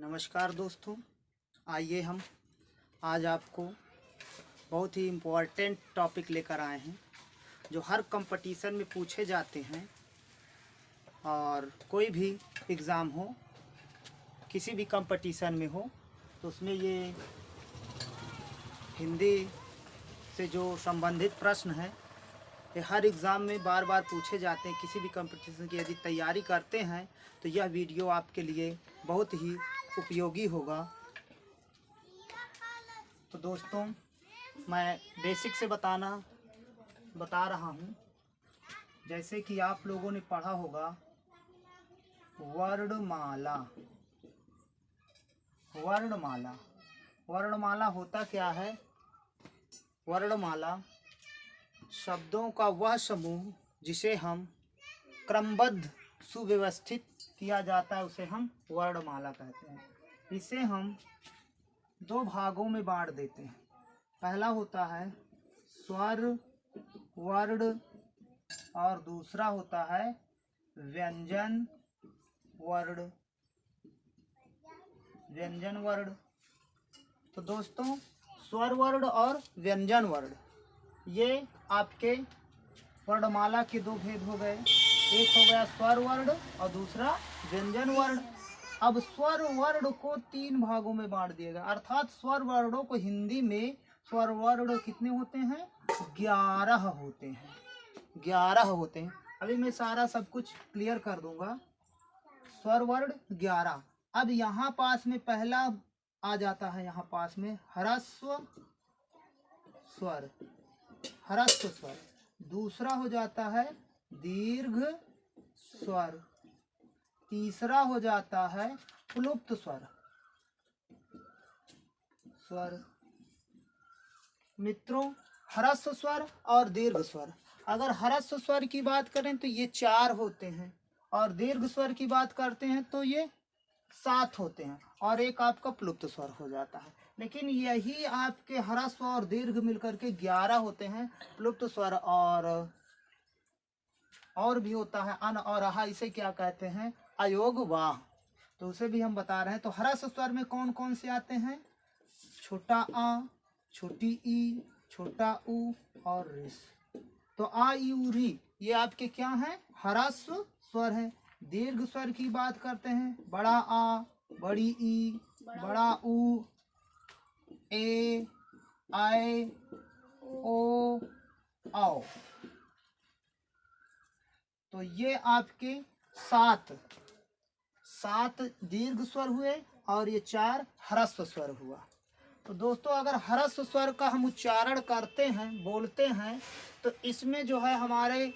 नमस्कार दोस्तों, आइए हम आज आपको बहुत ही इम्पोर्टेंट टॉपिक लेकर आए हैं जो हर कंपटीशन में पूछे जाते हैं। और कोई भी एग्ज़ाम हो, किसी भी कंपटीशन में हो, तो उसमें ये हिंदी से जो संबंधित प्रश्न हैं ये हर एग्ज़ाम में बार बार पूछे जाते हैं। किसी भी कंपटीशन की यदि तैयारी करते हैं तो यह वीडियो आपके लिए बहुत ही उपयोगी होगा। तो दोस्तों, मैं बेसिक से बता रहा हूँ। जैसे कि आप लोगों ने पढ़ा होगा वर्णमाला। वर्णमाला वर्णमाला होता क्या है? वर्णमाला शब्दों का वह समूह जिसे हम क्रमबद्ध सुव्यवस्थित किया जाता है, उसे हम वर्णमाला कहते हैं। इसे हम दो भागों में बांट देते हैं। पहला होता है स्वर वर्ण और दूसरा होता है व्यंजन वर्ण। व्यंजन वर्ण। तो दोस्तों, स्वर वर्ण और व्यंजन वर्ण ये आपके वर्णमाला के दो भेद हो गए। एक हो गया स्वर वर्ण और दूसरा व्यंजन वर्ण। अब स्वर वर्ण को तीन भागों में बांट दिया गया, अर्थात स्वर वर्णों को हिंदी में स्वर वर्ण कितने होते हैं? 11 होते हैं। 11 होते हैं। अभी मैं सारा सब कुछ क्लियर कर दूंगा। स्वर वर्ण 11। अब यहाँ पास में पहला आ जाता है, यहाँ पास में ह्रस्व स्वर। ह्रस्व स्वर। दूसरा हो जाता है दीर्घ स्वर। तीसरा हो जाता है प्लुप्त स्वर। मित्रों, ह्रस्व स्वर और दीर्घ स्वर। अगर ह्रस्व स्वर की बात करें तो ये 4 होते हैं, और दीर्घ स्वर की बात करते हैं तो ये 7 होते हैं, और एक आपका प्लुप्त स्वर हो जाता है। लेकिन यही आपके ह्रस्व और दीर्घ मिलकर के 11 होते हैं। प्लुप्त स्वर और भी होता है अन और आहा, इसे क्या कहते हैं? अयोग वाह। तो उसे भी हम बता रहे हैं। तो ह्रस्व स्वर में कौन कौन से आते हैं? छोटा आ, छोटी ई, छोटा ऊ और रिस। तो आ ई उ री ये आपके क्या हैं? ह्रस्व स्वर है। दीर्घ स्वर की बात करते हैं, बड़ा आ, बड़ी ई, बड़ा ऊ, ए, आए, ओ, आओ। तो ये आपके 7 दीर्घ स्वर हुए और ये 4 ह्रस्व स्वर हुआ। तो दोस्तों, अगर ह्रस्व स्वर का हम उच्चारण करते हैं, बोलते हैं, तो इसमें जो है हमारे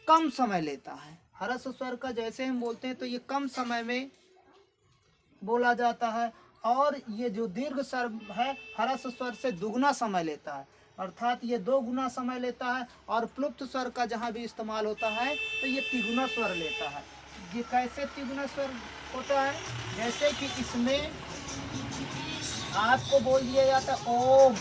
कम समय लेता है। ह्रस्व स्वर का जैसे हम बोलते हैं तो ये कम समय में बोला जाता है, और ये जो दीर्घ स्वर है ह्रस्व स्वर से दुगना समय लेता है, अर्थात ये 2 गुना समय लेता है। और प्लुप्त स्वर का जहाँ भी इस्तेमाल होता है तो ये तिगुना स्वर लेता है। ये कैसे तिगुना स्वर होता है? जैसे कि इसमें आपको बोल दिया जाता है ओम,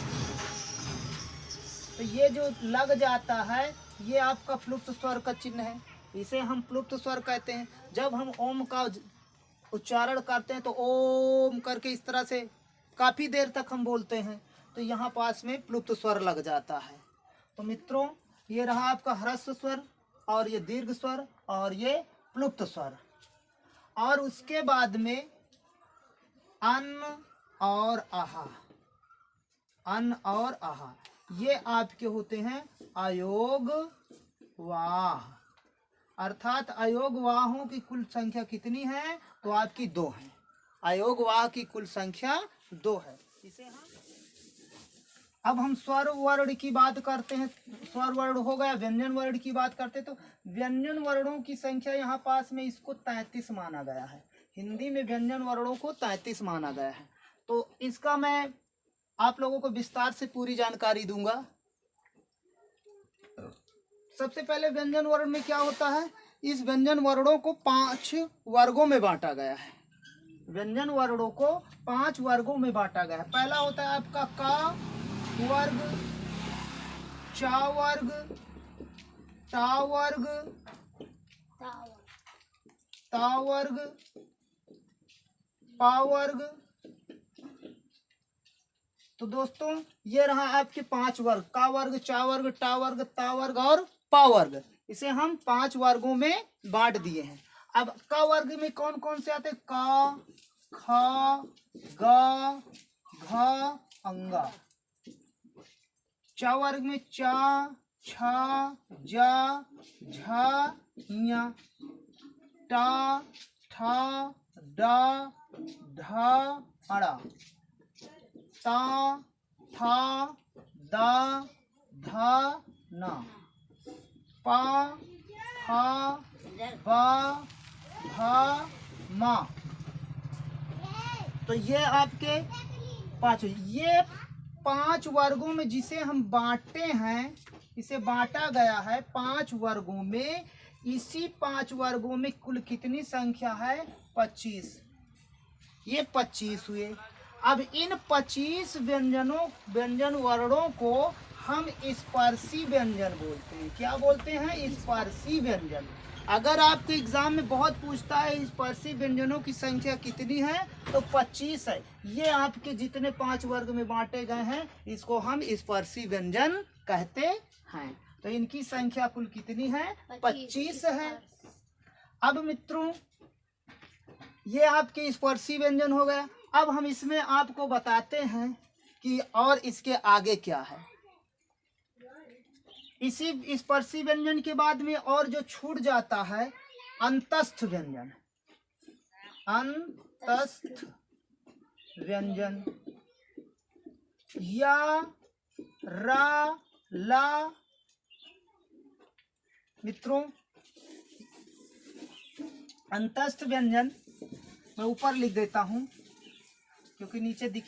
तो ये जो लग जाता है ये आपका प्लुप्त स्वर का चिन्ह है। इसे हम प्लुप्त स्वर कहते हैं। जब हम ओम का उच्चारण करते हैं तो ओम करके इस तरह से काफ़ी देर तक हम बोलते हैं, तो यहाँ पास में प्लुप्त स्वर लग जाता है। तो मित्रों, ये रहा आपका ह्रस्व स्वर और ये दीर्घ स्वर और ये प्लुप्त स्वर। और उसके बाद में अन और आहा। अन और आहा ये आपके होते हैं अयोग वाह। अर्थात अयोग वाहों की कुल संख्या कितनी है? तो आपकी 2 है। अयोग वाह की कुल संख्या 2 है। इसे अब हम स्वर वर्ण की बात करते हैं। स्वर वर्ण हो गया। व्यंजन वर्ण की बात करते हैं तो व्यंजन वर्णों की संख्या यहाँ पास में इसको 33 माना गया है। हिंदी में व्यंजन वर्णों को 33 माना गया है। तो इसका मैं आप लोगों को विस्तार से पूरी जानकारी दूंगा। सबसे पहले व्यंजन वर्ण में क्या होता है? इस व्यंजन वर्णों को 5 वर्गों में बांटा गया है। व्यंजन वर्णों को 5 वर्गों में बांटा गया है। पहला होता है आपका का वर्ग, चा वर्ग, टा वर्ग, ता वर्ग, पा वर्ग। तो दोस्तों ये रहा आपके 5 वर्ग, का वर्ग, चा वर्ग, टा वर्ग, ता वर्ग और पा वर्ग। इसे हम 5 वर्गों में बांट दिए हैं। अब का वर्ग में कौन कौन से आते हैं? का, खा, गा, घा, अंगा। चा वर्ग में चा, छा, जा, झा, ञा। टा, ठा, डा, ढा, अड़ा। ता, था, दा, धा, ना। पा, फा, बा, भा, मा। तो ये आपके 5, ये 5 वर्गों में जिसे हम बांटे हैं, इसे बांटा गया है 5 वर्गों में। इसी 5 वर्गों में कुल कितनी संख्या है? 25। ये 25 हुए। अब इन 25 व्यंजन वर्णों को हम स्पर्शी व्यंजन बोलते हैं। क्या बोलते हैं? स्पर्शी व्यंजन। अगर आपके एग्जाम में बहुत पूछता है स्पर्शी व्यंजनों की संख्या कितनी है, तो 25 है। ये आपके जितने 5 वर्ग में बांटे गए हैं, इसको हम स्पर्शी व्यंजन कहते हैं। तो इनकी संख्या कुल कितनी है? 25 है। अब मित्रों ये आपके स्पर्शी व्यंजन हो गया। अब हम इसमें आपको बताते हैं कि और इसके आगे क्या है। इसी स्पर्शी व्यंजन के बाद में और जो छूट जाता है अंतस्थ व्यंजन। अंतस्थ व्यंजन या, रा, ला। मित्रों अंतस्थ व्यंजन मैं ऊपर लिख देता हूं क्योंकि नीचे दिख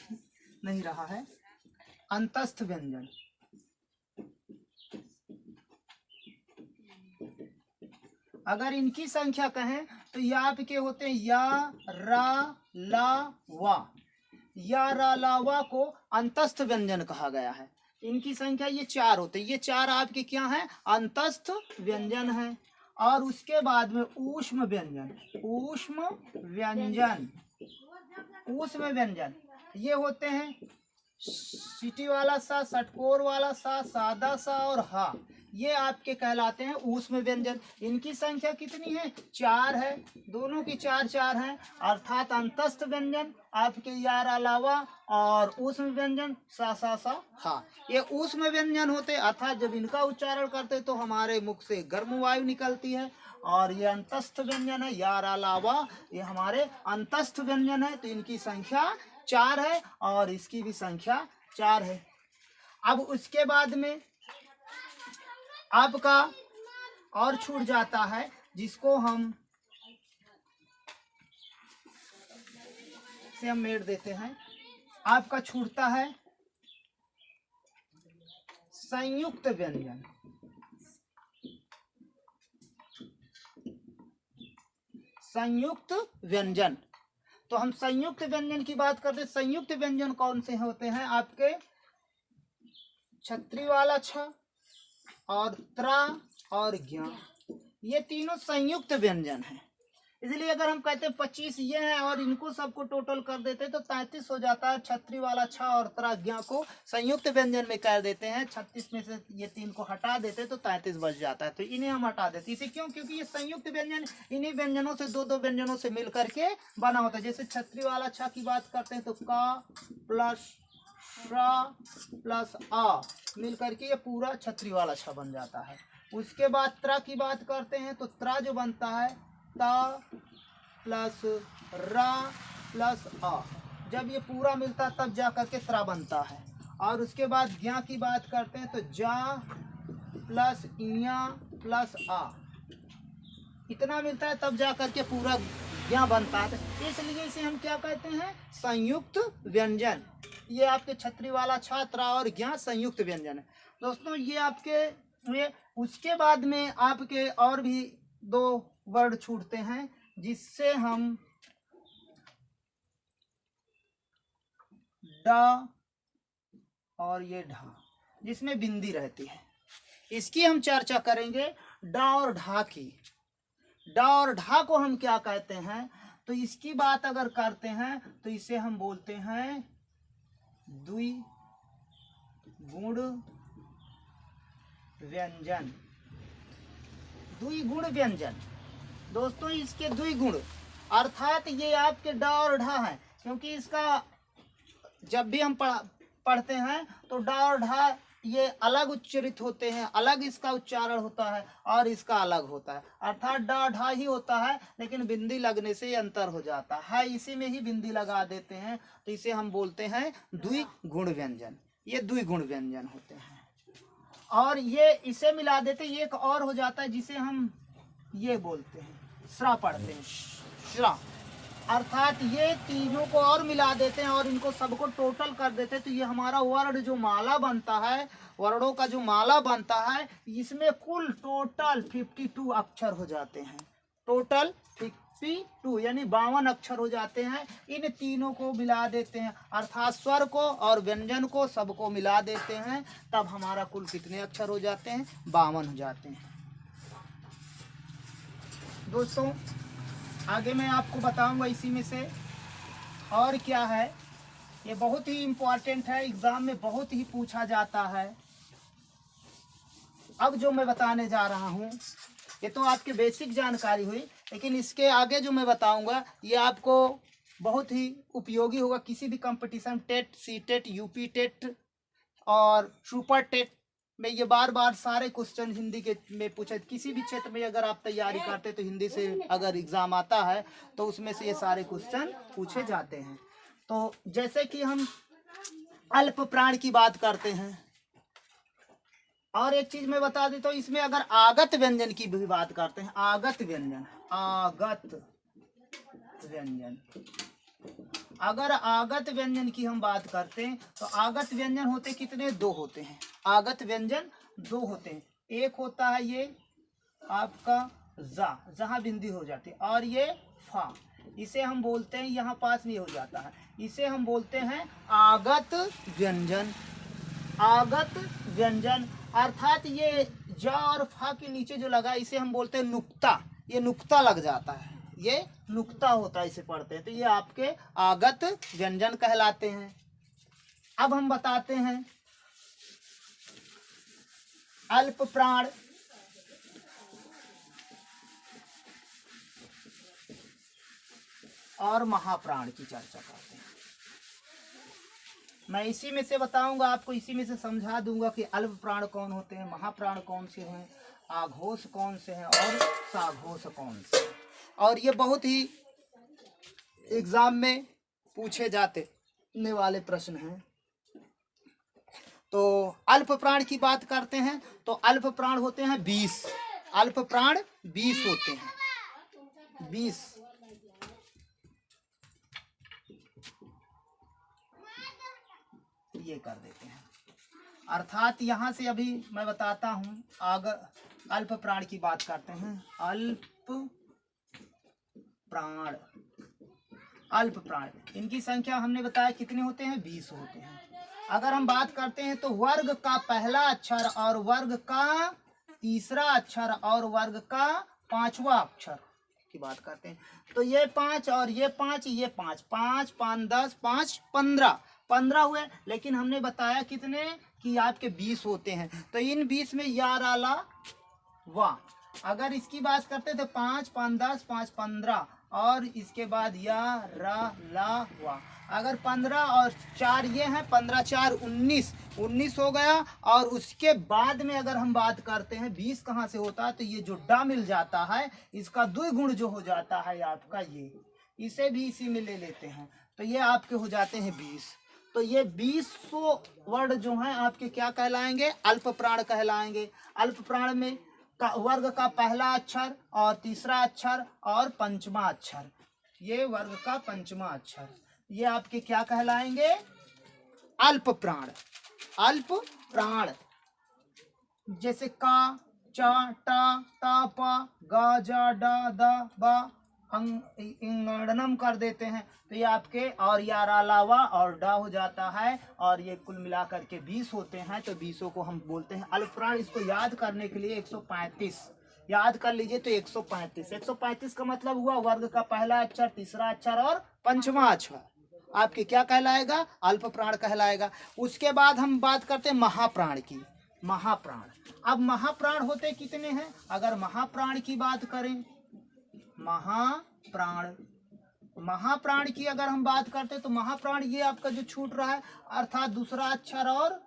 नहीं रहा है। अंतस्थ व्यंजन अगर इनकी संख्या कहें तो ये आपके होते हैं या, रा, ला, वा। या, रा, ला, वा को अंतस्थ व्यंजन कहा गया है। इनकी संख्या ये 4 होते हैं। ये 4 आपके क्या हैं? अंतस्थ व्यंजन है। और उसके बाद में ऊष्म व्यंजन। ऊष्म व्यंजन, ऊष्म व्यंजन ये होते हैं सीटी वाला सा, षटकोर वाला सा, सादा सा और हा। ये आपके कहलाते हैं ऊष्म व्यंजन। इनकी संख्या कितनी है? 4 है। दोनों की 4 4 हैं। अर्थात अंतस्थ व्यंजन आपके यार अलावा और ऊष्म व्यंजन सा सा सा हा। ये ऊष्म व्यंजन होते अर्थात जब इनका उच्चारण करते तो हमारे मुख से गर्म वायु निकलती है। और ये अंतस्थ व्यंजन है यार अलावा, ये हमारे अंतस्थ व्यंजन है। तो इनकी संख्या 4 है और इसकी भी संख्या 4 है। अब उसके बाद में आपका और छूट जाता है जिसको हम से हम मेट देते हैं। आपका छूटता है संयुक्त व्यंजन। संयुक्त व्यंजन तो हम संयुक्त व्यंजन की बात करते हैं। संयुक्त व्यंजन कौन से होते हैं? आपके छतरी वाला छ और त्रा और ज्ञा, ये तीनों संयुक्त व्यंजन हैं। इसलिए अगर हम कहते हैं 25 ये हैं और इनको सबको टोटल कर देते हैं तो 33 हो जाता है। छतरी वाला छ और त्रा ज्ञा को संयुक्त व्यंजन में कर देते हैं। 36 में से ये 3 को हटा देते तो 33 बच जाता है। तो इन्हें हम हटा देते। इसे क्यों? क्योंकि ये संयुक्त व्यंजन इन्हीं व्यंजनों से दो व्यंजनों से मिल करके बना होता है। जैसे छतरी वाला छ की बात करते हैं तो का प्लस रा प्लस आ मिल करके ये पूरा छतरी वाला छ बन जाता है। उसके बाद त्रा की बात करते हैं तो त्रा जो बनता है ता प्लस रा प्लस आ, जब ये पूरा मिलता है तब जा करके त्रा बनता है। और उसके बाद ज्ञा की बात करते हैं तो जा प्लस इया प्लस आ, इतना मिलता है तब जा करके पूरा ज्ञा बनता है। इसलिए इसे हम क्या कहते हैं? संयुक्त व्यंजन। ये आपके छतरी वाला छात्रा और ज्ञा संयुक्त व्यंजन है दोस्तों। ये आपके हुए। उसके बाद में आपके और भी 2 वर्ड छूटते हैं जिससे हम डा और ये ढा, जिसमें बिंदी रहती है, इसकी हम चर्चा करेंगे। डा और ढा की। डा और ढा को हम क्या कहते हैं? तो इसकी बात अगर करते हैं तो इसे हम बोलते हैं द्विगुण व्यंजन। द्विगुण व्यंजन दोस्तों, इसके द्विगुण अर्थात ये आपके ड और ढ है, क्योंकि इसका जब भी हम पढ़ते हैं तो ड और ढ ये अलग उच्चरित होते हैं, अलग इसका उच्चारण होता है और इसका अलग होता है, अर्थात ड ढ ही होता है, लेकिन बिंदी लगने से अंतर हो जाता है, इसी में ही बिंदी लगा देते हैं, तो इसे हम बोलते हैं द्विगुण व्यंजन। ये द्विगुण व्यंजन होते हैं। और ये इसे मिला देते ये एक और हो जाता है, जिसे हम ये बोलते हैं श्रा पढ़ते हैं, श्रा, अर्थात ये तीनों को और मिला देते हैं और इनको सबको टोटल कर देते हैं, तो ये हमारा वर्ण जो माला बनता है, वर्णों का जो माला बनता है, इसमें कुल टोटल 52 अक्षर हो जाते हैं। टोटल 52 यानी 52 अक्षर हो जाते हैं। इन तीनों को मिला देते हैं, अर्थात स्वर को और व्यंजन को सबको मिला देते हैं, तब हमारा कुल कितने अक्षर हो जाते हैं? 52 हो जाते हैं। दोस्तों आगे मैं आपको बताऊंगा इसी में से और क्या है। ये बहुत ही इम्पोर्टेंट है, एग्जाम में बहुत ही पूछा जाता है। अब जो मैं बताने जा रहा हूँ ये तो आपकी बेसिक जानकारी हुई, लेकिन इसके आगे जो मैं बताऊंगा ये आपको बहुत ही उपयोगी होगा। किसी भी competition, TET, C TET, UP TET और सुपर टेट में ये बार बार सारे क्वेश्चन हिंदी के में पूछे। किसी भी क्षेत्र में अगर आप तैयारी करते तो हिंदी से अगर एग्जाम आता है तो उसमें से ये सारे क्वेश्चन पूछे जाते हैं। तो जैसे कि हम अल्प प्राण की बात करते हैं, और एक चीज मैं बता देता हूँ, इसमें अगर आगत व्यंजन की भी बात करते हैं, आगत व्यंजन, आगत व्यंजन, अगर आगत व्यंजन की हम बात करते हैं तो आगत व्यंजन होते कितने? 2 होते हैं। आगत व्यंजन 2 होते हैं। एक होता है ये आपका जा, जहाँ बिंदी हो जाती है, और ये फा, इसे हम बोलते हैं, यहाँ पास नहीं हो जाता है, इसे हम बोलते हैं आगत व्यंजन। आगत व्यंजन अर्थात ये जा और फा के नीचे जो लगा इसे हम बोलते हैं नुक्ता। ये नुक्ता लग जाता है, ये नुक्ता होता है, इसे पढ़ते हैं तो ये आपके आगत व्यंजन कहलाते हैं। अब हम बताते हैं अल्प प्राण। और महाप्राण की चर्चा करते हैं। मैं इसी में से बताऊंगा आपको, इसी में से समझा दूंगा कि अल्प प्राण कौन होते हैं, महाप्राण कौन से हैं, आघोष कौन से हैं और साघोष कौन से हैं। और ये बहुत ही एग्जाम में पूछे जाते वाले प्रश्न हैं। तो अल्प प्राण की बात करते हैं तो अल्प प्राण होते हैं 20। अल्प प्राण 20 होते हैं, 20। ये कर देते हैं, अर्थात यहाँ से अभी मैं बताता हूँ। अल्प प्राण की बात करते हैं। अल्प प्राण, अल्प प्राण, इनकी संख्या हमने बताया कितने होते हैं? 20 होते हैं। अगर हम बात करते हैं तो वर्ग का पहला अक्षर और वर्ग का तीसरा अक्षर और वर्ग का 5वां अक्षर की बात करते हैं तो ये 5 और ये 5, ये 5, 5, 5, 10, 5, 15, 15 हुए। लेकिन हमने बताया कितने कि आपके 20 होते हैं, तो इन 20 में यारा ला वाह। अगर इसकी बात करते तो 5, 5, 10, 5, 15 और इसके बाद या रा ला वा। अगर 15 और 4 ये हैं, 15 4 19, 19 हो गया। और उसके बाद में अगर हम बात करते हैं 20 कहाँ से होता है तो ये जो डा मिल जाता है इसका द्विगुण जो हो जाता है आपका ये, इसे भी इसी में ले लेते हैं तो ये आपके हो जाते हैं 20। तो ये 20 वर्ड जो हैं आपके क्या कहलाएंगे? अल्प प्राण कहलाएंगे। अल्प प्राण में वर्ग का पहला अक्षर और तीसरा अक्षर और पंचमा अक्षर, ये वर्ग का पंचमा अक्षर, ये आपके क्या कहलाएंगे? अल्प प्राण। अल्प प्राण जैसे का, चा, टा, ता, पा, गा, जा, डा, दा, बा, इंगड़नम कर देते हैं तो ये आपके और यारा लावा और डा हो जाता है। और ये कुल मिलाकर के 20 होते हैं, तो 20 को हम बोलते हैं अल्प प्राण। इसको याद करने के लिए 135 याद कर लीजिए। तो 135, 135 का मतलब हुआ वर्ग का पहला अक्षर, तीसरा अक्षर और पंचवा अक्षर आपके क्या कहलाएगा? अल्प प्राण कहलाएगा। उसके बाद हम बात करते हैं महाप्राण की। महाप्राण, अब महाप्राण होते कितने हैं? अगर महाप्राण की बात करें, महाप्राण, महाप्राण की अगर हम बात करते हैं तो महाप्राण ये आपका जो छूट रहा है, अर्थात दूसरा अक्षर और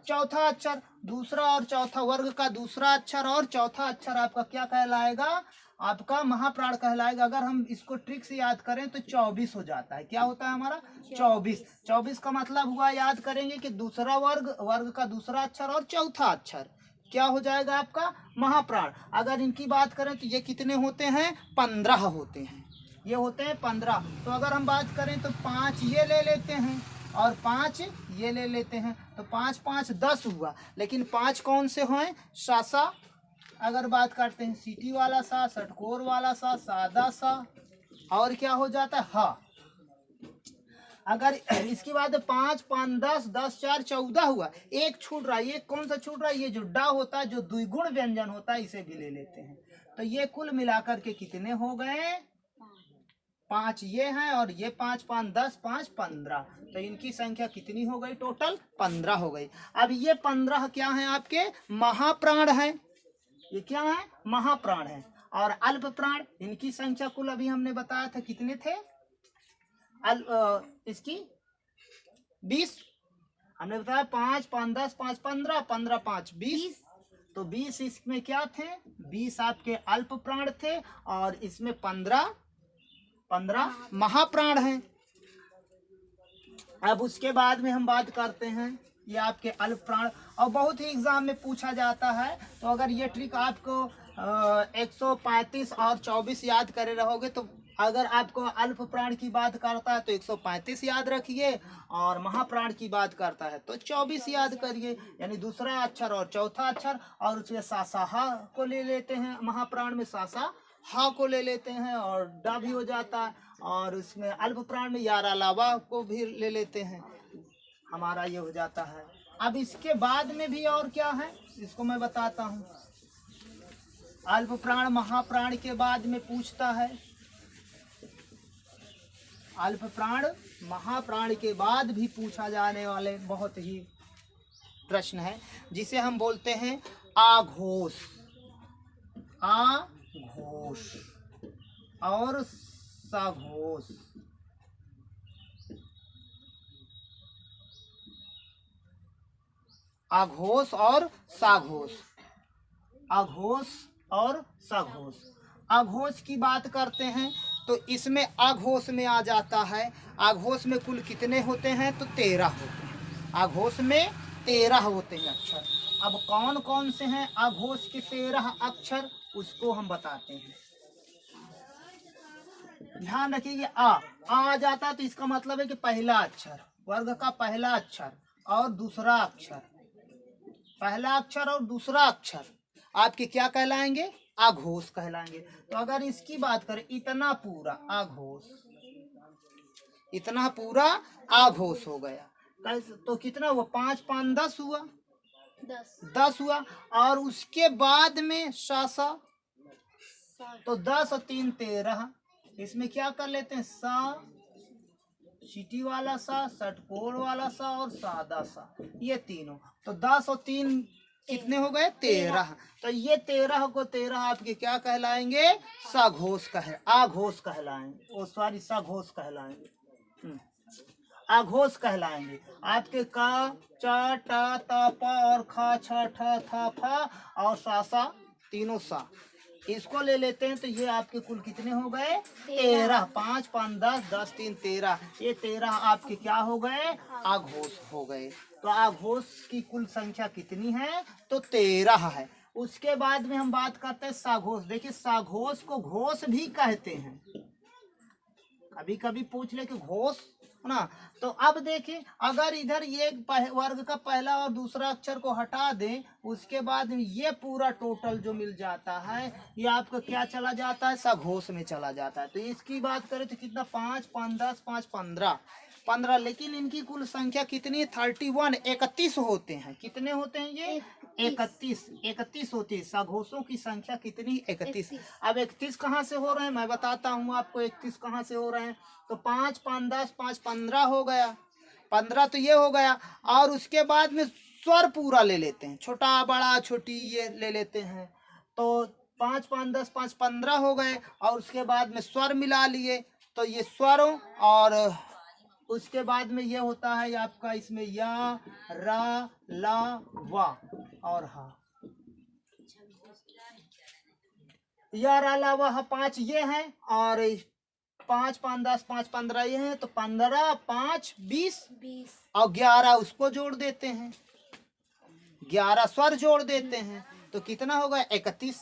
चौथा अक्षर, दूसरा और चौथा, वर्ग का दूसरा अक्षर और चौथा अक्षर आपका क्या कहलाएगा? आपका महाप्राण कहलाएगा। अगर हम इसको ट्रिक से याद करें तो 24 हो जाता है। क्या होता है हमारा? 24। 24 का मतलब हुआ, याद करेंगे कि दूसरा वर्ग, वर्ग का दूसरा अक्षर और चौथा अक्षर क्या हो जाएगा? आपका महाप्राण। अगर इनकी बात करें तो ये कितने होते हैं? 15 होते हैं। ये होते हैं 15। तो अगर हम बात करें तो 5 ये ले लेते हैं और 5 ये ले लेते हैं, तो 5 5 10 हुआ। लेकिन 5 कौन से हैं? सासा। अगर बात करते हैं सीटी वाला सा, षटकोर वाला सा, सादा सा, और क्या हो जाता है? हा। अगर इसके बाद 5 5 10 10 4 14 हुआ। एक छूट रहा है, ये कौन सा छूट रहा है? ये जो डा होता है, जो द्विगुण व्यंजन होता है, इसे भी ले लेते हैं। तो ये कुल मिलाकर के कितने हो गए? 5 ये हैं और ये 5 5 10 5 15। तो इनकी संख्या कितनी हो गई? टोटल 15 हो गई। अब ये 15 क्या हैं? आपके महाप्राण हैं। ये क्या है? महाप्राण है। और अल्प प्राण, इनकी संख्या कुल अभी हमने बताया था कितने थे? इसकी 20 हमने बताया। 5 5 10 5 15, 15 5 20। तो 20 इसमें क्या थे? 20 आपके अल्प प्राण थे और इसमें 15 महाप्राण हैं। अब उसके बाद में हम बात करते हैं ये आपके अल्प प्राण, और बहुत ही एग्जाम में पूछा जाता है। तो अगर ये ट्रिक आपको 135 और 24 याद करे रहोगे, तो अगर आपको अल्प प्राण की बात करता है तो 135 याद रखिए, और महाप्राण की बात करता है तो 24 याद करिए। यानी दूसरा अक्षर और चौथा अक्षर, और उसमें सासा हा को ले लेते हैं। महाप्राण में सासा हा को ले लेते हैं और डा भी हो जाता है, और उसमें अल्प प्राण में यारा लावा को भी ले लेते हैं। हमारा ये हो जाता है। अब इसके बाद में भी और क्या है, इसको मैं बताता हूँ। अल्प प्राण महाप्राण के बाद में पूछता है, अल्प प्राण महाप्राण के बाद भी पूछा जाने वाले बहुत ही प्रश्न है, जिसे हम बोलते हैं आघोष। आघोष और साघोष। आघोष और साघोष। आघोष और साघोष। आघोष की बात करते हैं तो इसमें आघोष में आ जाता है। आघोष में कुल कितने होते हैं? तो 13 होते हैं। आघोष में 13 होते हैं अक्षर। अब कौन कौन से हैं आघोष के 13 अक्षर, उसको हम बताते हैं। ध्यान रखिए, आ जाता है तो इसका मतलब है कि पहला अक्षर, वर्ग का पहला अक्षर और दूसरा अक्षर, पहला अक्षर और दूसरा अक्षर आपके क्या कहलाएंगे? आघोष कहलाएंगे। तो अगर इसकी बात करें, इतना पूरा आघोष, इतना पूरा आघोष हो गया। तो कितना हुआ? 5 5 10 हुआ, 10 हुआ। और उसके बाद में सासा, तो 10 और 3 13। इसमें क्या कर लेते हैं? सा, सीटी वाला सा, षटकोर वाला सा और सादा सा, ये तीनों। तो 10 और 3 कितने हो गए? 13। तो ये 13 को 13 आपके क्या कहलाएंगे? साघोष आघोष कहलाएंगे। ओ सॉरी, साघोष कहलाएंगे, आघोष कहलाएंगे। आपके का, च, ट, त, प और ख, छ, ठ, थ, फ और सा तीनों सा, इसको ले लेते हैं। तो ये आपके कुल कितने हो गए? 13। 5 5 10 10 3 13। ये 13 आपके क्या हो गए? आघोष हो गए। तो आघोष की कुल संख्या कितनी है? तो 13 है। उसके बाद में हम बात करते हैं साघोष। देखिए, साघोष को घोष भी कहते हैं। कभी कभी पूछ ले कि घोष ना। तो अब देखिए, अगर इधर ये वर्ग का पहला और दूसरा अक्षर को हटा दें, उसके बाद ये पूरा टोटल जो मिल जाता है, ये आपका क्या चला जाता है? साघोष में चला जाता है। तो इसकी बात करें तो कितना? 5 5 10 5 15। 15, लेकिन इनकी कुल संख्या कितनी है? 31, 31 होते हैं। कितने होते हैं ये? 31 होती है। सघोषों की संख्या कितनी? 31। अब 31 कहाँ से हो रहे हैं मैं बताता हूँ आपको। 31 कहाँ से हो रहे हैं? तो 5 5 10 5 15 हो गया। 15 तो ये हो गया। और उसके बाद में स्वर पूरा ले लेते हैं, छोटा बड़ा छोटी ये ले लेते हैं। तो 5 5 10 5 15 हो गए। और उसके बाद में स्वर मिला लिए, तो ये स्वरों। और उसके बाद में ये होता है आपका इसमें या, रा, ला, वा और हा। या, रा, ला, वा, हा 5 ये हैं। और 5 5 10 5 15 ये हैं। तो 15 5 20 और 11 उसको जोड़ देते हैं। 11 स्वर जोड़ देते हैं तो कितना होगा? 31।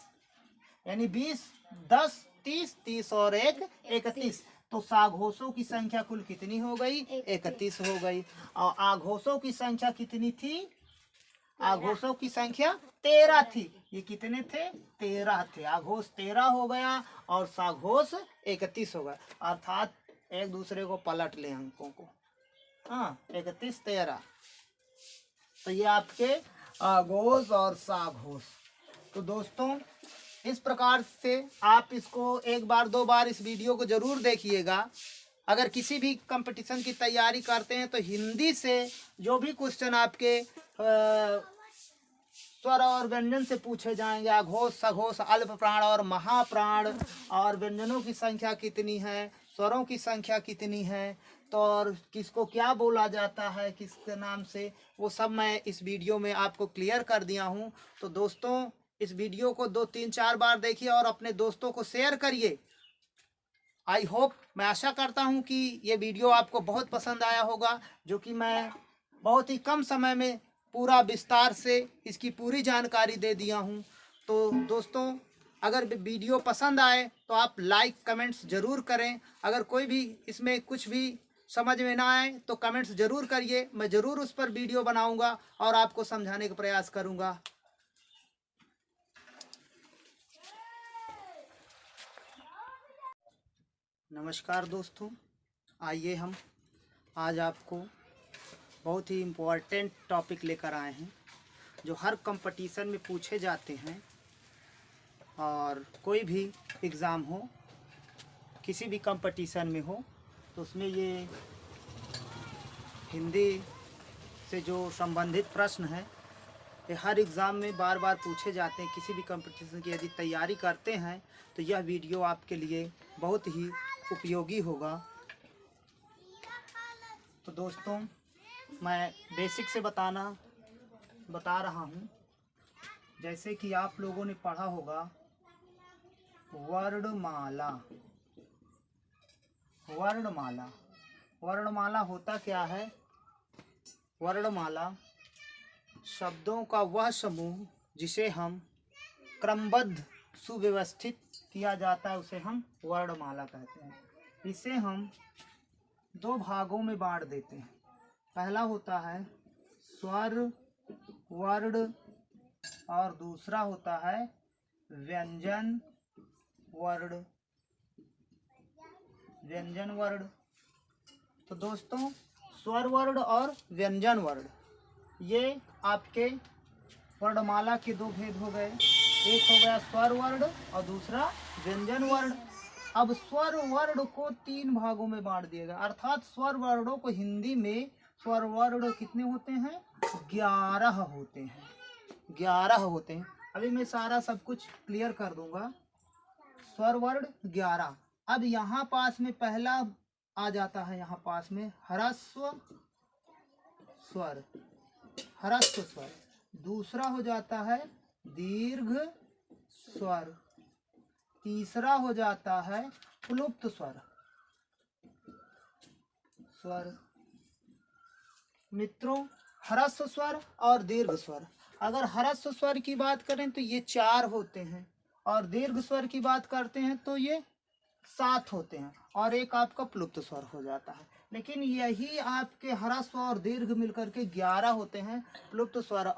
यानी 20 10 30 30 और 1 31। तो साघोषों की संख्या कुल कितनी हो गई? 31 हो गई। और आघोषों की संख्या कितनी थी? आघोषों की संख्या 13 थी। ये कितने थे? 13 थे। आघोष 13 हो गया और साघोष 31 हो गया। अर्थात एक दूसरे को पलट ले अंकों को। हाँ, 31 13। तो ये आपके आघोष और साघोष। तो दोस्तों इस प्रकार से आप इसको एक बार दो बार इस वीडियो को जरूर देखिएगा। अगर किसी भी कंपटीशन की तैयारी करते हैं तो हिंदी से जो भी क्वेश्चन आपके स्वर और व्यंजन से पूछे जाएंगे, अघोष सघोष अल्प प्राण और महाप्राण, और व्यंजनों की संख्या कितनी है, स्वरों की संख्या कितनी है, तो और किसको क्या बोला जाता है किसके नाम से, वो सब मैं इस वीडियो में आपको क्लियर कर दिया हूँ। तो दोस्तों इस वीडियो को 2 3 4 बार देखिए और अपने दोस्तों को शेयर करिए। आई होप, मैं आशा करता हूँ कि ये वीडियो आपको बहुत पसंद आया होगा, जो कि मैं बहुत ही कम समय में पूरा विस्तार से इसकी पूरी जानकारी दे दिया हूँ। तो दोस्तों अगर वीडियो पसंद आए तो आप लाइक कमेंट्स ज़रूर करें। अगर कोई भी इसमें कुछ भी समझ में ना आए तो कमेंट्स ज़रूर करिए, मैं ज़रूर उस पर वीडियो बनाऊँगा और आपको समझाने का प्रयास करूँगा। नमस्कार दोस्तों, आइए हम आज आपको बहुत ही इम्पोर्टेंट टॉपिक लेकर आए हैं जो हर कंपटीशन में पूछे जाते हैं। और कोई भी एग्ज़ाम हो, किसी भी कंपटीशन में हो, तो उसमें ये हिंदी से जो संबंधित प्रश्न हैं ये हर एग्ज़ाम में बार बार पूछे जाते हैं। किसी भी कंपटीशन की यदि तैयारी करते हैं तो यह वीडियो आपके लिए बहुत ही उपयोगी होगा। तो दोस्तों मैं बेसिक से बता रहा हूँ। जैसे कि आप लोगों ने पढ़ा होगा वर्णमाला। वर्णमाला वर्णमाला होता क्या है? वर्णमाला शब्दों का वह समूह जिसे हम क्रमबद्ध सुव्यवस्थित किया जाता है, उसे हम वर्णमाला कहते हैं। इसे हम 2 भागों में बांट देते हैं। पहला होता है स्वर वर्ण और दूसरा होता है व्यंजन वर्ण। व्यंजन वर्ण। तो दोस्तों स्वर वर्ण और व्यंजन वर्ण ये आपके वर्णमाला के 2 भेद हो गए। एक हो गया स्वर वर्ण और दूसरा व्यंजन वर्ण। अब स्वर वर्ण को 3 भागों में बांट दिया गया, अर्थात स्वर वर्णों को हिंदी में स्वर वर्ण कितने होते हैं? 11 होते हैं। 11 होते हैं। अभी मैं सारा सब कुछ क्लियर कर दूंगा। स्वर वर्ण 11। अब यहाँ पास में पहला आ जाता है, यहाँ पास में ह्रस्व स्वर। ह्रस्व स्वर। दूसरा हो जाता है दीर्घ स्वर। तीसरा हो जाता है प्लुप्त स्वर। मित्रों ह्रस्व स्वर और दीर्घ स्वर, अगर ह्रस्व स्वर की बात करें तो ये 4 होते हैं, और दीर्घ स्वर की बात करते हैं तो ये 7 होते हैं, और एक आपका प्लुप्त स्वर हो जाता है। लेकिन यही आपके ह्रस्व और दीर्घ मिलकर के 11 होते हैं। प्लुप्त स्वर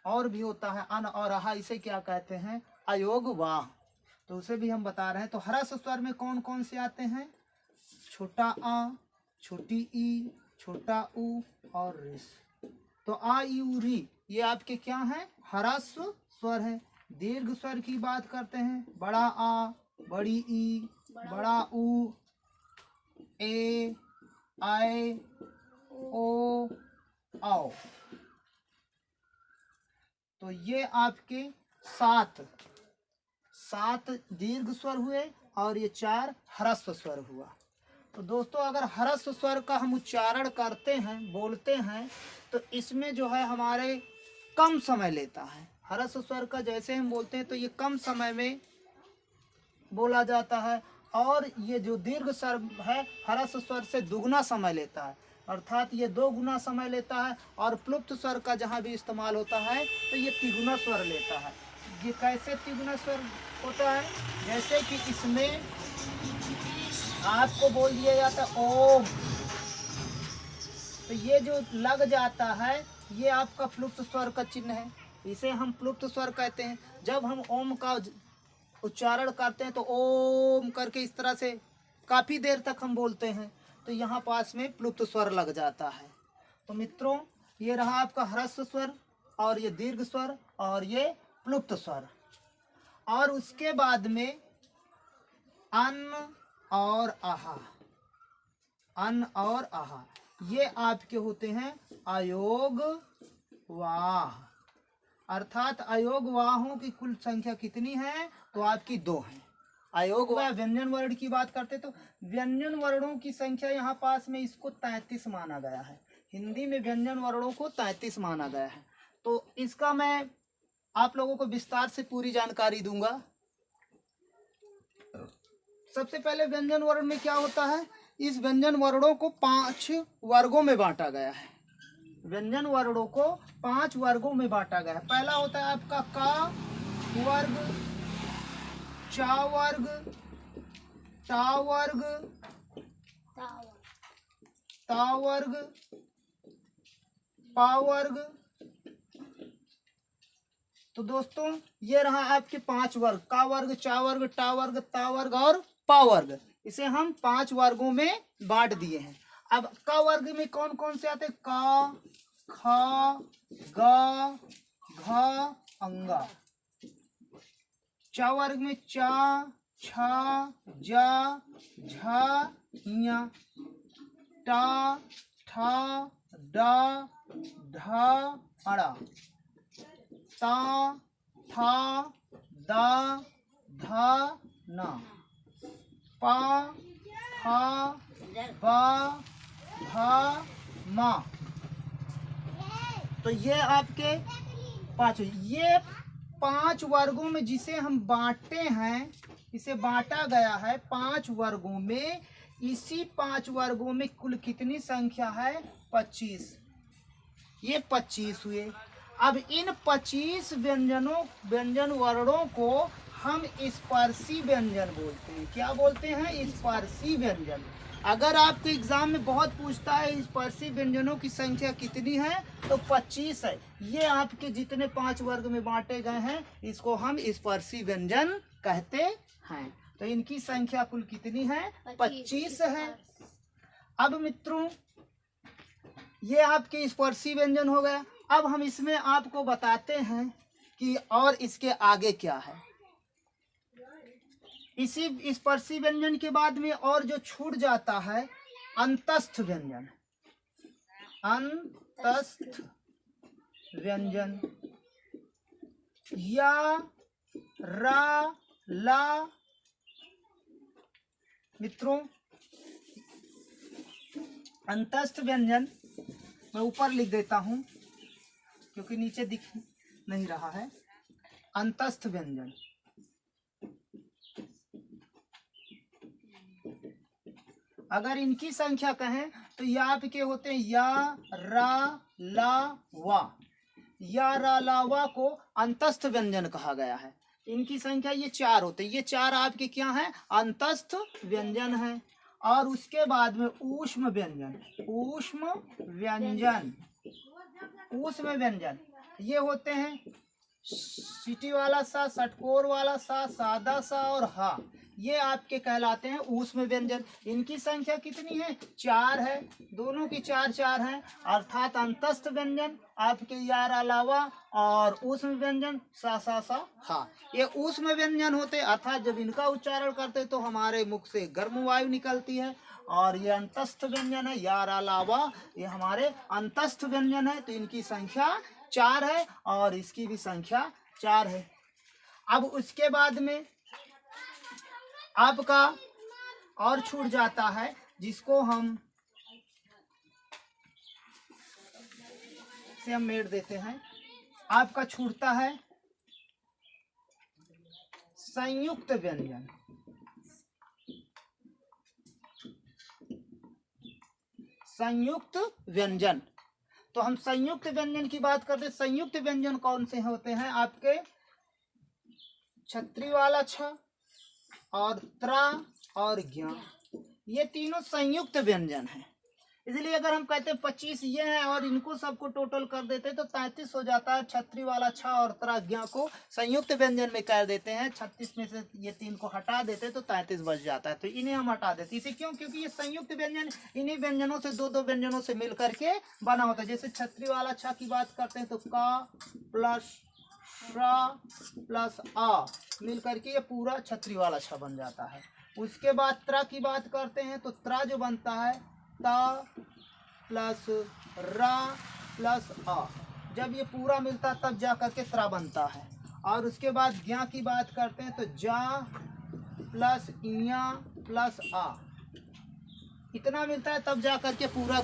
और भी होता है अन और अहा, इसे क्या कहते हैं? अयोग वाह। तो उसे भी हम बता रहे हैं। तो ह्रस्व स्वर में कौन कौन से आते हैं? छोटा आ, छोटी ई, छोटा ऊ और रिस। तो आ ई उ री ये आपके क्या हैं? ह्रस्व स्वर है। दीर्घ स्वर की बात करते हैं, बड़ा आ, बड़ी ई, बड़ा ऊ, ए, आए, ओ, आओ। तो ये आपके सात दीर्घ स्वर हुए और ये 4 ह्रस्व स्वर हुआ। तो दोस्तों अगर ह्रस्व स्वर का हम उच्चारण करते हैं, बोलते हैं, तो इसमें जो है हमारे कम समय लेता है। ह्रस्व स्वर का जैसे हम बोलते हैं तो ये कम समय में बोला जाता है, और ये जो दीर्घ स्वर है ह्रस्व स्वर से दुगना समय लेता है, अर्थात ये 2 गुना समय लेता है। और प्लुप्त स्वर का जहाँ भी इस्तेमाल होता है तो ये तिगुना स्वर लेता है। ये कैसे तिगुना स्वर होता है? जैसे कि इसमें आपको बोल दिया जाता है ओम, तो ये जो लग जाता है ये आपका प्लुप्त स्वर का चिन्ह है, इसे हम प्लुप्त स्वर कहते हैं। जब हम ओम का उच्चारण करते हैं तो ओम करके इस तरह से काफ़ी देर तक हम बोलते हैं, तो यहाँ पास में प्लुप्त स्वर लग जाता है। तो मित्रों ये रहा आपका ह्रस्व स्वर, और ये दीर्घ स्वर, और ये प्लुप्त स्वर। और उसके बाद में अन और आहा, अन और आहा ये आपके होते हैं अयोग वाह, अर्थात अयोग वाहों की कुल संख्या कितनी है? तो आपकी 2 है। अयोग वाह व्यंजन वर्ण की बात करते तो व्यंजन वर्णों की संख्या यहाँ पास में इसको 33 माना गया है। हिंदी में व्यंजन वर्णों को 33 माना गया है। तो इसका मैं आप लोगों को विस्तार से पूरी जानकारी दूंगा। सबसे पहले व्यंजन वर्ण में क्या होता है? इस व्यंजन वर्णों को 5 वर्गों में बांटा गया है। व्यंजन वर्णों को 5 वर्गों में बांटा गया है। पहला होता है आपका का वर्ग, चा वर्ग, टा वर्ग, ता वर्ग, पा वर्ग। तो दोस्तों ये रहा आपके 5 वर्ग, का वर्ग, चा वर्ग, टा वर्ग, ता वर्ग और पा वर्ग। इसे हम 5 वर्गों में बांट दिए हैं। अब का वर्ग में कौन कौन से आते हैं? का, खा, गा, घा, अंगा। चा वर्ग में चा, छा, जा, झा, इया। टा, ठा, डा, ढा, अड़ा। ता, था, दा, धा, ना। पा, फा, बा, भा, मा। तो ये आपके 5, ये 5 वर्गों में जिसे हम बांटे हैं, इसे बांटा गया है 5 वर्गों में। इसी 5 वर्गों में कुल कितनी संख्या है? 25। ये 25 हुए। अब इन 25 व्यंजन वर्णों को हम स्पर्शी व्यंजन बोलते हैं। क्या बोलते हैं? स्पर्शी व्यंजन। अगर आपके एग्जाम में बहुत पूछता है स्पर्शी व्यंजनों की संख्या कितनी है, तो 25 है। ये आपके जितने 5 वर्ग में बांटे गए हैं इसको हम स्पर्शी व्यंजन कहते हैं। तो इनकी संख्या कुल कितनी है? 25 है। अब मित्रों ये आपके स्पर्शी व्यंजन हो गया। अब हम इसमें आपको बताते हैं कि और इसके आगे क्या है। इसी स्पर्शी व्यंजन के बाद में और जो छूट जाता है अंतस्थ व्यंजन। अंतस्थ व्यंजन या, रा, ला। मित्रों अंतस्थ व्यंजन मैं ऊपर लिख देता हूं क्योंकि नीचे दिख नहीं रहा है। अंतस्थ व्यंजन अगर इनकी संख्या कहें तो ये आपके होते हैं या, रा, ला, वा। या, रा, ला, वा को अंतस्थ व्यंजन कहा गया है। इनकी संख्या ये 4 होते हैं। ये 4 आपके क्या हैं? अंतस्थ व्यंजन है। और उसके बाद में ऊष्म व्यंजन। ऊष्म व्यंजन, ऊष्म व्यंजन ये होते हैं सीटी वाला सा, षटकोर वाला सा, सादा सा और हा। ये आपके कहलाते हैं ऊष्म व्यंजन। इनकी संख्या कितनी है? 4 है, दोनों की 4 4 है। अर्थात अंतस्थ व्यंजन आपके यार अलावा और ऊष्म व्यंजन सा सा सा हा। ये ऊष्म व्यंजन होते अर्थात जब इनका उच्चारण करते तो हमारे मुख से गर्म वायु निकलती है। और ये अंतस्थ व्यंजन है, यार अलावा ये हमारे अंतस्थ व्यंजन है। तो इनकी संख्या 4 है और इसकी भी संख्या 4 है। अब उसके बाद में आपका और छूट जाता है, जिसको हम से हम मेट देते हैं। आपका छूटता है संयुक्त व्यंजन। संयुक्त व्यंजन, तो हम संयुक्त व्यंजन की बात करते हैं। संयुक्त व्यंजन कौन से होते हैं? आपके छतरी वाला छ और त्रा और ज्ञ, ये तीनों संयुक्त व्यंजन हैं। इसलिए अगर हम कहते हैं 25 ये हैं और इनको सबको टोटल कर देते हैं तो 33 हो जाता है। छतरी वाला छ और त्रा ज्ञ को संयुक्त व्यंजन में कर देते हैं। 36 में से ये 3 को हटा देते हैं तो 33 बच जाता है। तो इन्हें हम हटा देते हैं। इसे क्यों? क्योंकि ये संयुक्त व्यंजन इन्हीं व्यंजनों से दो व्यंजनों से मिल करके बना होता है। जैसे छतरी वाला छ की बात करते हैं तो का प्लस प्लस आ मिल करके ये पूरा छतरी वाला छ बन जाता है। उसके बाद त्रा की बात करते हैं तो त्रा जो बनता है ता प्लस रा प्लस आ, जब ये पूरा मिलता है तब जा करके त्रा बनता है। और उसके बाद ज्ञा की बात करते हैं तो जा प्लस इया प्लस आ, इतना मिलता है तब जा करके पूरा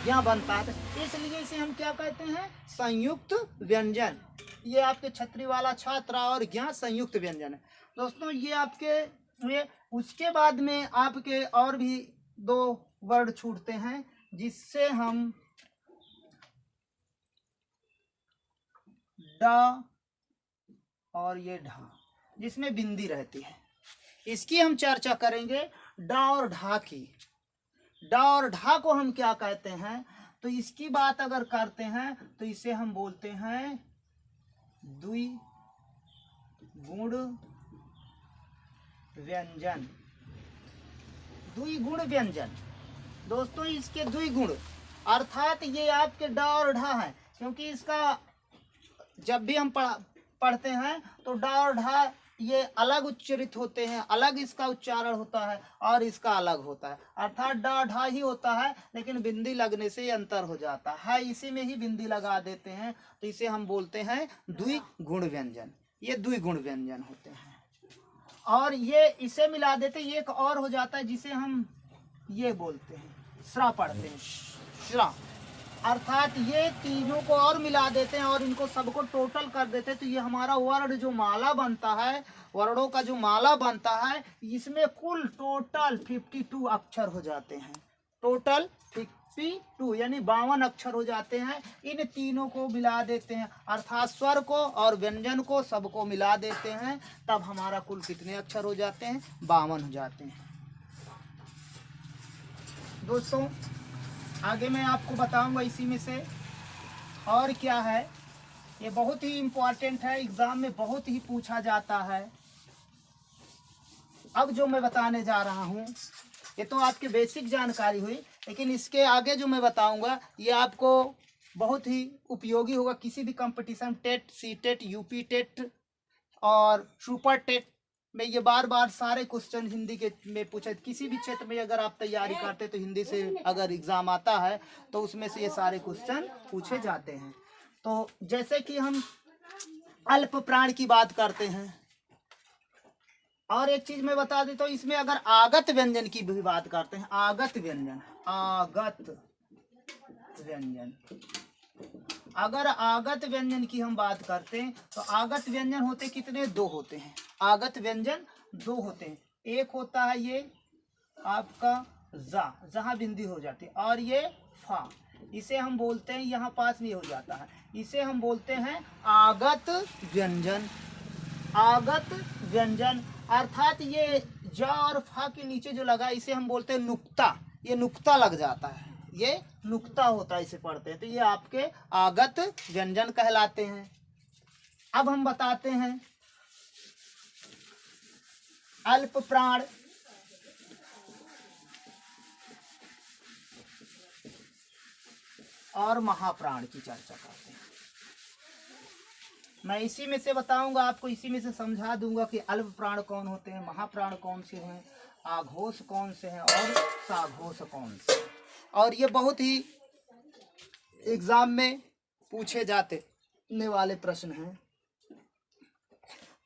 ज्ञा बनता है। इसलिए इसे हम क्या कहते हैं? संयुक्त व्यंजन। ये आपके छतरी वाला छात्रा और ज्ञा संयुक्त व्यंजन है दोस्तों। ये आपके हुए। उसके बाद में आपके और भी 2 वर्ड छूटते हैं, जिससे हम डा और ये ढा, जिसमें बिंदी रहती है, इसकी हम चर्चा करेंगे। डा और ढा की। डा और ढा को हम क्या कहते हैं? तो इसकी बात अगर करते हैं तो इसे हम बोलते हैं द्विगुण व्यंजन। द्विगुण व्यंजन दोस्तों, इसके द्विगुण अर्थात ये आपके डा और ढा है। क्योंकि इसका जब भी हम पढ़ते हैं तो डा और ढा ये अलग उच्चरित होते हैं, अलग इसका उच्चारण होता है और इसका अलग होता है। अर्थात डा ढा ही होता है लेकिन बिंदी लगने से अंतर हो जाता है। इसी में ही बिंदी लगा देते हैं तो इसे हम बोलते हैं द्विगुण व्यंजन। ये द्विगुण व्यंजन होते हैं। और ये इसे मिला देते हैं, एक और हो जाता है जिसे हम ये बोलते हैं श्रा पढ़ते हैं, श्रा। अर्थात ये तीनों को और मिला देते हैं और इनको सबको टोटल कर देते हैं तो ये हमारा वर्ण जो माला बनता है, वर्णों का जो माला बनता है, इसमें कुल टोटल 52 अक्षर हो जाते हैं। टोटल 52 यानी 52 अक्षर हो जाते हैं। इन तीनों को मिला देते हैं अर्थात स्वर को और व्यंजन को सबको मिला देते हैं, तब हमारा कुल कितने अक्षर हो जाते हैं? 52 हो जाते हैं। दोस्तों आगे मैं आपको बताऊंगा इसी में से और क्या है। ये बहुत ही इम्पोर्टेंट है, एग्जाम में बहुत ही पूछा जाता है। अब जो मैं बताने जा रहा हूँ ये तो आपकी बेसिक जानकारी हुई, लेकिन इसके आगे जो मैं बताऊंगा ये आपको बहुत ही उपयोगी होगा। किसी भी competition, TET, C TET, UP TET और सुपर टेट में ये बार बार सारे क्वेश्चन हिंदी के में पूछे। किसी भी क्षेत्र में अगर आप तैयारी करते तो हिंदी से अगर एग्जाम आता है तो उसमें से ये सारे क्वेश्चन पूछे जाते हैं। तो जैसे कि हम अल्प प्राण की बात करते हैं, और एक चीज मैं बता देता हूँ, इसमें अगर आगत व्यंजन की भी बात करते हैं, आगत व्यंजन, आगत व्यंजन, अगर आगत व्यंजन की हम बात करते हैं तो आगत व्यंजन होते कितने? 2 होते हैं। आगत व्यंजन 2 होते हैं। एक होता है ये आपका जा, जहाँ बिंदी हो जाती है, और ये फा, इसे हम बोलते हैं, यहाँ पास नहीं हो जाता है, इसे हम बोलते हैं आगत व्यंजन। आगत व्यंजन अर्थात ये जा और फा के नीचे जो लगा इसे हम बोलते हैं नुक्ता। ये नुक्ता लग जाता है, ये नुक्ता होता है, इसे पढ़ते हैं तो ये आपके आगत व्यंजन कहलाते हैं। अब हम बताते हैं अल्प प्राण, और महाप्राण की चर्चा करते हैं। मैं इसी में से बताऊंगा आपको, इसी में से समझा दूंगा कि अल्प प्राण कौन होते हैं, महाप्राण कौन से हैं, आघोष कौन से हैं और साघोष कौन से हैं। और ये बहुत ही एग्जाम में पूछे जाते वाले प्रश्न हैं।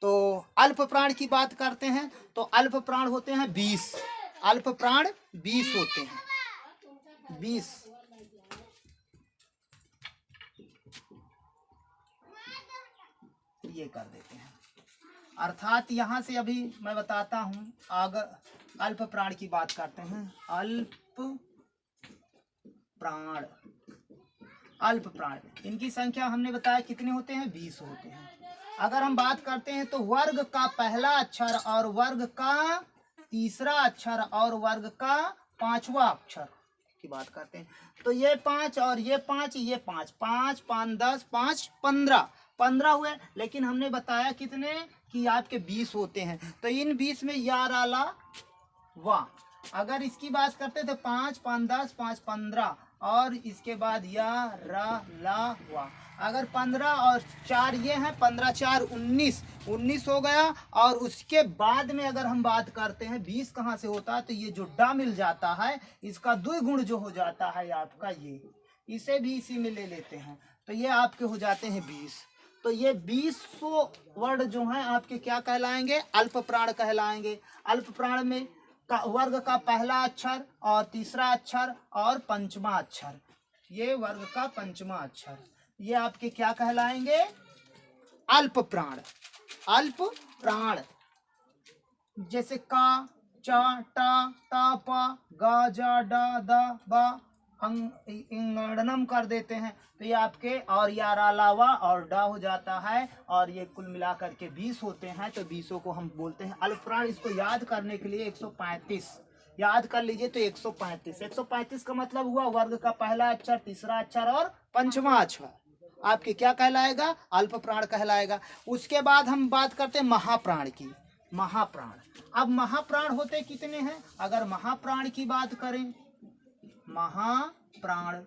तो अल्प प्राण की बात करते हैं तो अल्प प्राण होते हैं 20, अल्प प्राण 20 होते हैं, 20। ये कर देते हैं, अर्थात यहाँ से अभी मैं बताता हूँ। अगर अल्प प्राण की बात करते हैं, अल्प प्राण, अल्प प्राण इनकी संख्या हमने बताया कितने होते हैं, 20 होते हैं। अगर हम बात करते हैं तो वर्ग का पहला अक्षर और वर्ग का तीसरा अक्षर और वर्ग का पांचवा अक्षर की बात करते हैं तो ये 5 और ये 5, ये 5, 5 5 10 5 15, 15 हुए। लेकिन हमने बताया कितने कि आपके 20 होते हैं। तो इन 20 में याराला वाह, अगर इसकी बात करते तो 5 5 10 5 15 और इसके बाद या रा ला वा। अगर 15 और 4 ये हैं, 15 4 19, 19 हो गया। और उसके बाद में अगर हम बात करते हैं 20 कहाँ से होता है तो ये जो डा मिल जाता है इसका द्विगुण जो हो जाता है आपका, ये इसे भी इसी में ले लेते हैं तो ये आपके हो जाते हैं 20। तो ये 20 वर्ड जो हैं आपके क्या कहलाएंगे, अल्प प्राण कहलाएंगे। अल्प प्राण में वर्ग का पहला अक्षर और तीसरा अक्षर और पंचमा अक्षर, ये वर्ग का पंचमा अक्षर, ये आपके क्या कहलाएंगे, अल्प प्राण। अल्प प्राण जैसे का, चा, टा, ता, पा, गा, जा, डा, दा, बा, इंगड़नम कर देते हैं तो ये आपके और यारा लावा और डा हो जाता है। और ये कुल मिलाकर के 20 होते हैं। तो 20 को हम बोलते हैं अल्प प्राण। इसको याद करने के लिए 135 याद कर लीजिए। तो 135, 135 का मतलब हुआ वर्ग का पहला अक्षर, तीसरा अक्षर और पंचमा अक्षर आपके क्या कहलाएगा, अल्प प्राण कहलाएगा। उसके बाद हम बात करते हैं महाप्राण की। महाप्राण, अब महाप्राण होते कितने हैं, अगर महाप्राण की बात करें, महाप्राण,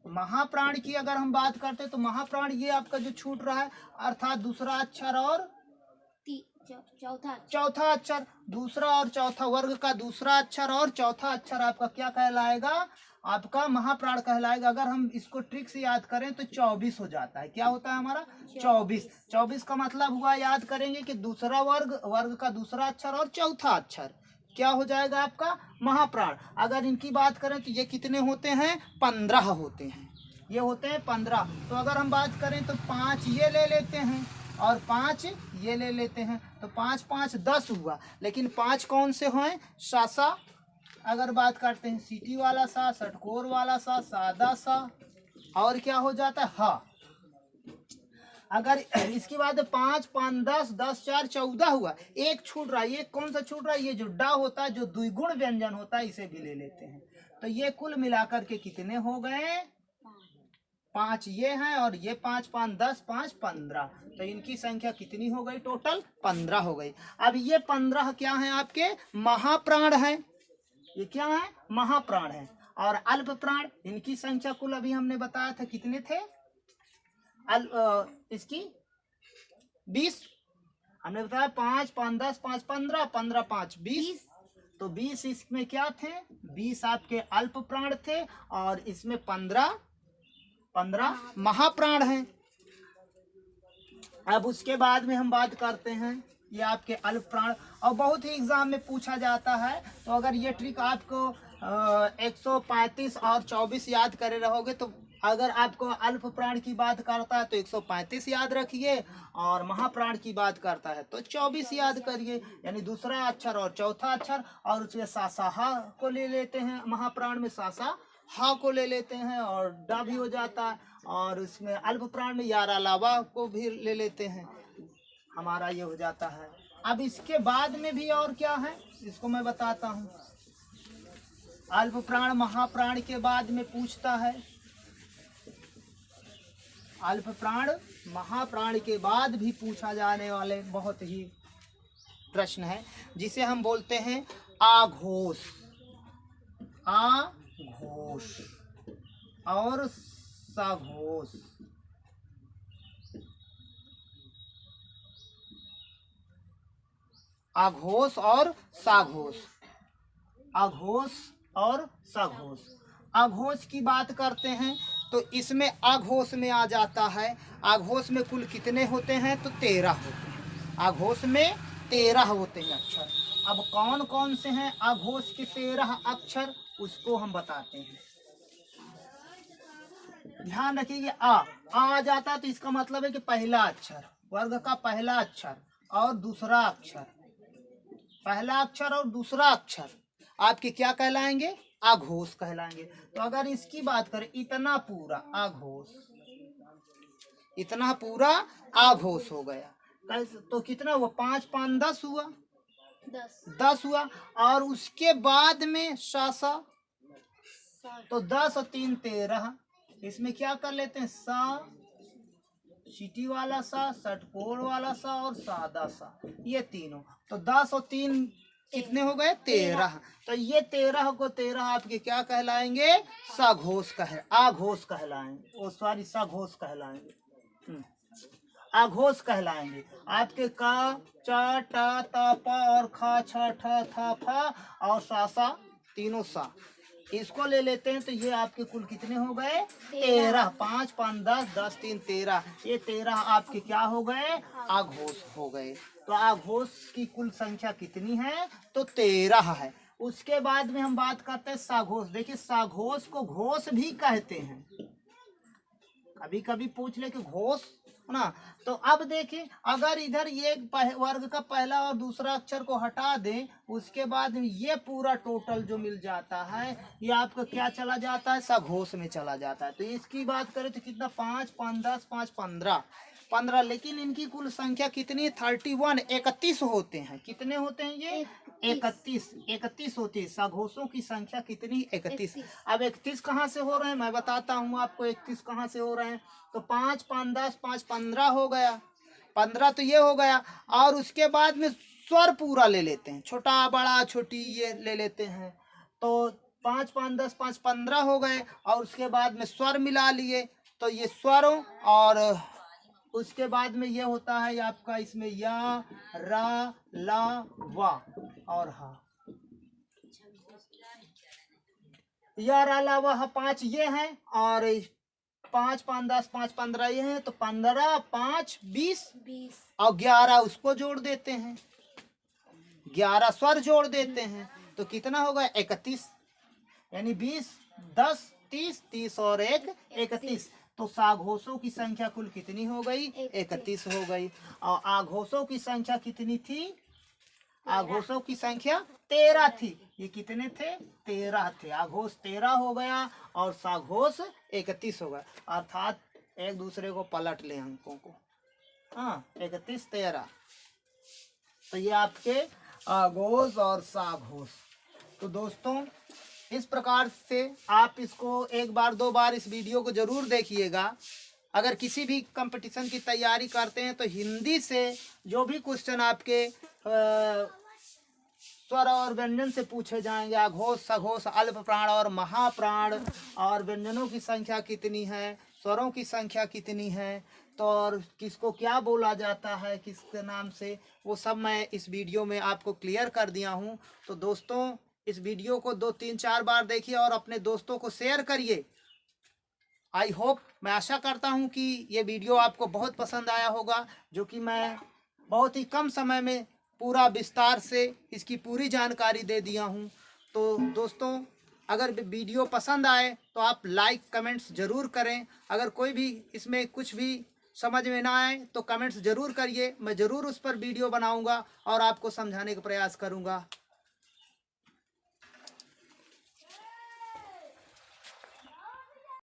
महाप्राण की अगर हम बात करते तो महाप्राण ये आपका जो छूट रहा है अर्थात दूसरा अक्षर और चौथा अक्षर, दूसरा और चौथा वर्ग का दूसरा अक्षर और चौथा अक्षर आपका क्या कहलाएगा, आपका महाप्राण कहलाएगा। अगर हम इसको ट्रिक से याद करें तो 24 हो जाता है। क्या होता है हमारा 24। 24 का मतलब हुआ, याद करेंगे कि दूसरा वर्ग, वर्ग का दूसरा अक्षर और चौथा अक्षर क्या हो जाएगा आपका महाप्राण। अगर इनकी बात करें तो ये कितने होते हैं, 15 होते हैं। ये होते हैं 15। तो अगर हम बात करें तो 5 ये ले लेते हैं और 5 ये ले लेते हैं तो 5 5 10 हुआ। लेकिन 5 कौन से हैं, सासा अगर बात करते हैं, सीटी वाला सा, षटकोर वाला सा, सादा सा, और क्या हो जाता है हा। अगर इसके बाद 5 5 10 10 4 14 हुआ। एक छूट रहा है, ये कौन सा छूट रहा है, ये जो डा होता है जो द्विगुण व्यंजन होता है इसे भी ले लेते हैं। तो ये कुल मिलाकर के कितने हो गए, 5 ये हैं और ये 5 5 10 5 15। तो इनकी संख्या कितनी हो गई, टोटल 15 हो गई। अब ये 15 क्या हैं आपके महाप्राण हैं, ये क्या है महाप्राण है। और अल्प प्राण इनकी संख्या कुल अभी हमने बताया था कितने थे, इसकी 20 हमने बताया, 5 5 10 5 15, 15 5 20। तो 20 इसमें क्या थे, 20 आपके अल्प प्राण थे और इसमें 15 महाप्राण हैं। अब उसके बाद में हम बात करते हैं ये आपके अल्प प्राण, और बहुत ही एग्जाम में पूछा जाता है। तो अगर ये ट्रिक आपको 135 और 24 याद करे रहोगे तो अगर आपको अल्प प्राण की बात करता है तो 135 याद रखिए और महाप्राण की बात करता है तो 24 याद करिए, यानी दूसरा अक्षर और चौथा अक्षर। और उसमें सासा हा को ले लेते हैं, महाप्राण में सासा हा को ले लेते हैं और डा भी हो जाता है। और उसमें अल्प प्राण में यारा लावा को भी ले लेते हैं, हमारा ये हो जाता है। अब इसके बाद में भी और क्या है इसको मैं बताता हूँ। अल्प प्राण महाप्राण के बाद में पूछता है, अल्प प्राण महाप्राण के बाद भी पूछा जाने वाले बहुत ही प्रश्न है जिसे हम बोलते हैं आघोष। आघोष और सघोष। आघोष और साघोष। आघोष और सघोष। आघोष की बात करते हैं तो इसमें आघोष में आ जाता है। आघोष में कुल कितने होते हैं? तो 13 होते हैं। आघोष में 13 होते हैं अक्षर। अब कौन कौन से हैं आघोष के 13 अक्षर, उसको हम बताते हैं। ध्यान रखिए, आ जाता है तो इसका मतलब है कि पहला अक्षर, वर्ग का पहला अक्षर और दूसरा अक्षर। पहला अक्षर और दूसरा अक्षर आपके क्या कहलाएंगे? आघोष कहलाएंगे। तो अगर इसकी बात करें, इतना पूरा आघोष, इतना पूरा आघोष हो गया। तो कितना हुआ? 5 5 10 हुआ, 10 हुआ। और उसके बाद में सा, तो 10 और 3 13। इसमें क्या कर लेते हैं? सा, चीटी वाला सा, षटकोण वाला सा और सादा सा, ये तीनों। तो 10 और 3 कितने हो गए? 13। तो ये 13 को 13 आपके क्या कहलाएंगे? सघोष आघोष कहलाएंगे। ओ सॉरी, सघोष कहलाएंगे। आघोष कहलाएंगे। आपके का, चा, टा, ता, पा और खा, छा, ठा, था, फा और सा, तीनों सा, इसको ले लेते हैं तो ये आपके कुल कितने हो गए? 13। 5 5 10, 10 3 13। ये 13 आपके क्या हो गए? आघोष हो गए। तो आघोष की कुल संख्या कितनी है? तो 13 है। उसके बाद में हम बात करते हैं साघोष। देखिए, साघोष को घोष भी कहते हैं। कभी कभी पूछ ले कि घोष ना। तो अब देखिए, अगर इधर ये वर्ग का पहला और दूसरा अक्षर को हटा दें, उसके बाद ये पूरा टोटल जो मिल जाता है, ये आपका क्या चला जाता है? सघोष में चला जाता है। तो इसकी बात करें तो कितना? 5 5 10 5 15 15। लेकिन इनकी कुल संख्या कितनी? 31, 31 होते हैं। कितने होते हैं ये? 31 होती है। सघोषों की संख्या कितनी? 31। अब 31 कहाँ से हो रहे हैं मैं बताता हूँ आपको। 31 कहाँ से हो रहे हैं? तो 5 5 10 5 15 हो गया। 15 तो ये हो गया। और उसके बाद में स्वर पूरा ले लेते हैं, छोटा बड़ा छोटी ये ले लेते हैं। तो 5 5 10 5 15 हो गए। और उसके बाद में स्वर मिला लिए, तो ये स्वरों, और उसके बाद में ये होता है आपका इसमें या, रा, ला, वा और हा। या, रा, ला, वा, हा 5 ये हैं। और 5 5 10 5 15 ये हैं। तो 15 5 20 और 11 उसको जोड़ देते हैं। 11 स्वर जोड़ देते हैं तो कितना होगा? 31। यानी 20 10 30 30 और 1 31। तो साघोषों की संख्या कुल कितनी हो गई? 31 हो गई। और आघोषों की संख्या कितनी थी? आघोषों की संख्या 13 थी। ये कितने थे? 13 थे। आघोष 13 हो गया और साघोष 31 हो गया। अर्थात एक दूसरे को पलट ले अंकों को। 31 13। तो ये आपके आघोष और साघोष। तो दोस्तों, इस प्रकार से आप इसको एक बार 2 बार इस वीडियो को जरूर देखिएगा। अगर किसी भी कंपटीशन की तैयारी करते हैं तो हिंदी से जो भी क्वेश्चन आपके स्वर और व्यंजन से पूछे जाएंगे, आघोष, सघोष, अल्प प्राण और महाप्राण, और व्यंजनों की संख्या कितनी है, स्वरों की संख्या कितनी है, तो और किसको क्या बोला जाता है, किसके नाम से, वो सब मैं इस वीडियो में आपको क्लियर कर दिया हूँ। तो दोस्तों, इस वीडियो को 2 3 4 बार देखिए और अपने दोस्तों को शेयर करिए। आई होप, मैं आशा करता हूँ कि ये वीडियो आपको बहुत पसंद आया होगा, जो कि मैं बहुत ही कम समय में पूरा विस्तार से इसकी पूरी जानकारी दे दिया हूँ। तो दोस्तों, अगर वीडियो पसंद आए तो आप लाइक कमेंट्स ज़रूर करें। अगर कोई भी इसमें कुछ भी समझ में ना आए तो कमेंट्स ज़रूर करिए। मैं ज़रूर उस पर वीडियो बनाऊँगा और आपको समझाने का प्रयास करूँगा।